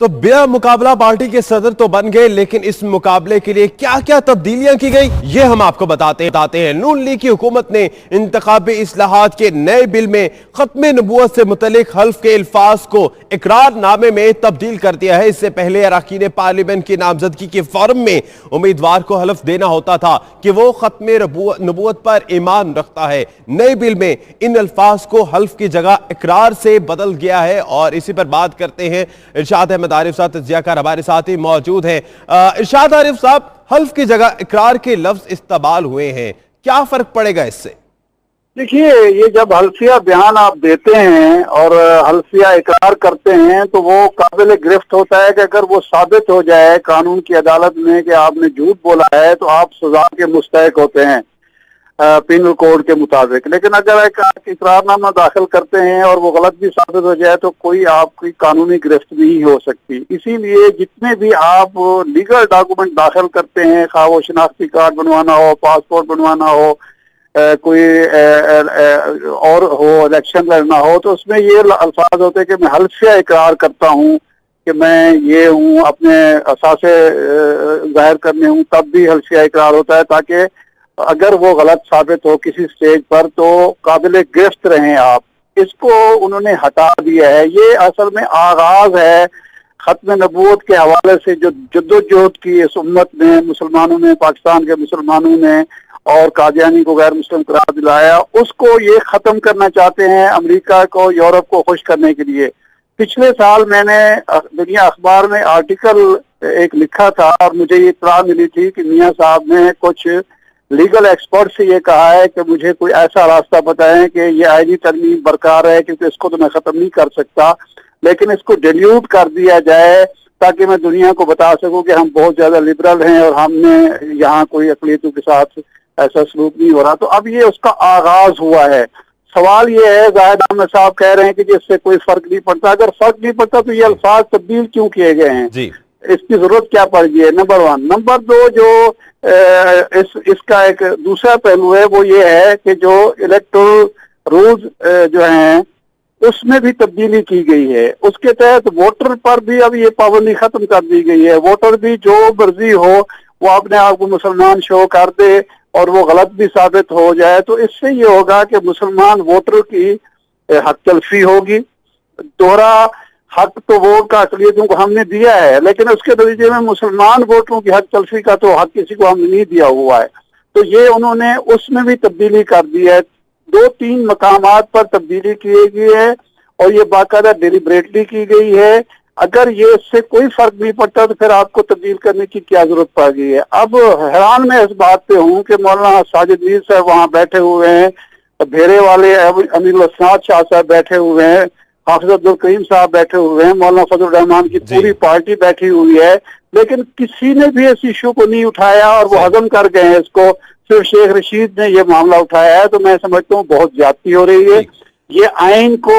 तो बिना मुकाबला पार्टी के सदर तो बन गए, लेकिन इस मुकाबले के लिए क्या क्या तब्दीलियां की गई ये हम आपको बताते हैं। नून लीग की हुकूमत ने इंतखाबी इस्लाहात के नए बिल में खत्म नबूवत से मुतल्लिक हल्फ के अल्फाज को इकरारनामे में तब्दील कर दिया है। इससे पहले अरकान पार्लियामेंट की नामजदगी के फॉर्म में उम्मीदवार को हल्फ देना होता था कि वो खत्म नबूवत पर ईमान रखता है। नए बिल में इन अल्फाज को हल्फ की जगह इकरार से बदल गया है और इसी पर बात करते हैं। इरशाद अहमद आरिफ साहब तज्जियाकार हमारे साथ ही मौजूद हैं। इरशाद आरिफ साहब, हल्फ की जगह इकरार के लफ्ज इस्तेमाल हुए हैं, क्या फर्क पड़ेगा इससे? देखिए, ये जब हल्फिया बयान आप देते हैं और हल्फिया इकरार करते हैं तो वो काबिल गिरफ्त होता है कि अगर वो साबित हो जाए कानून की अदालत में कि आपने झूठ बोला है तो आप सजा के मुस्तहक होते हैं पीनल कोड के मुताबिक। लेकिन अगर एक इकरारनामा दाखिल करते हैं और वो गलत भी साबित हो जाए तो कोई आपकी कानूनी गिरफ्त नहीं हो सकती। इसीलिए जितने भी आप लीगल डॉक्यूमेंट दाखिल करते हैं, खा वो शनाख्ती कार्ड बनवाना हो, पासपोर्ट बनवाना हो, कोई और हो, इलेक्शन लड़ना हो, तो उसमें ये अल्फाज होते हैं कि मैं हल्फिया इकरार करता हूँ कि मैं ये हूँ, अपने असासे जाहिर करने हूँ, तब भी हल्फिया इकरार होता है ताकि अगर वो गलत साबित हो किसी स्टेज पर तो काबिल गिरफ्त रहें आप। इसको उन्होंने हटा दिया है। ये असल में आगाज है खत्म नबूवत के हवाले से जो जद्दोजहद की इस उम्मत ने, मुसलमानों ने, पाकिस्तान के मुसलमानों ने और कादियानी को गैर मुस्लिम करार दिलाया, उसको ये खत्म करना चाहते हैं अमेरिका को, यूरोप को खुश करने के लिए। पिछले साल मैंने दुनिया अखबार में आर्टिकल एक लिखा था और मुझे ये इत्तला मिली थी कि मियां साहब ने कुछ लीगल एक्सपर्ट से ये कहा है कि मुझे कोई ऐसा रास्ता बताएं कि ये आईनी तरमीम बरकरार है, क्योंकि इसको तो मैं खत्म नहीं कर सकता, लेकिन इसको डिल्यूट कर दिया जाए ताकि मैं दुनिया को बता सकूं कि हम बहुत ज्यादा लिबरल हैं और हमने यहाँ कोई अक़लियतों के साथ ऐसा सलूक नहीं हो रहा। तो अब ये उसका आगाज हुआ है। सवाल ये है, जाहिद अहमद साहब कह रहे हैं कि जिससे कोई फर्क नहीं पड़ता। अगर फर्क नहीं पड़ता तो ये अल्फाज तब्दील क्यों किए गए हैं जी? इसकी जरूरत क्या पड़ गई है? Number one. नंबर दो, जो इसका एक दूसरा पहलू है वो ये है कि जो इलेक्टोरल रूल्स जो हैं उसमें भी तब्दीली की गई है। उसके तहत वोटर पर भी अब ये पाबंदी खत्म कर दी गई है। वोटर भी जो मर्जी हो वो अपने आप को मुसलमान शो कर दे और वो गलत भी साबित हो जाए तो इससे ये होगा कि मुसलमान वोटर की हक तलफी होगी। दोहरा हक तो वोट का अक़लियतों को हमने दिया है, लेकिन उसके नतीजे में मुसलमान वोटरों की हक तलफी का तो हक किसी को हमने नहीं दिया हुआ है। तो ये उन्होंने उसमें भी तब्दीली कर दी है। 2-3 मकामात पर तब्दीली की गई है और ये बाकायदा डेलिब्रेटली की गई है। अगर ये इससे कोई फर्क नहीं पड़ता तो फिर आपको तब्दील करने की क्या जरूरत पड़ गई है? अब हैरान मैं इस बात पे हूँ कि मौलाना साजिद मीर साहब वहाँ बैठे हुए हैं, भेरे वाले अमीरुल हसनात शाह साहब बैठे हुए हैं, हाफिज अब्दुल करीम साहब बैठे हुए हैं, मौलाना फजल रहमान की पूरी पार्टी बैठी हुई है, लेकिन किसी ने भी इस इशू को नहीं उठाया और वो हजम कर गए हैं इसको। सिर्फ शेख रशीद ने ये मामला उठाया है। तो मैं समझता हूँ बहुत ज्यादती हो रही है। ये आइन को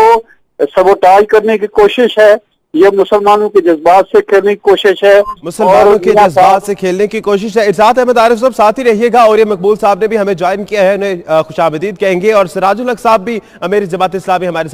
सबोटाज करने की कोशिश है, ये मुसलमानों के जज्बात से खेलने की कोशिश है, मुसलमानों के जज्बात से खेलने की कोशिश है। इरशाद अहमद आरिफ साहब साथ ही रहिएगा। और ये मकबूल साहब ने भी हमें ज्वाइन किया है, उन्हें खुशामदीद कहेंगे। और सिराजुल हक साहब भी मेरी जमात इस्लामी हमारे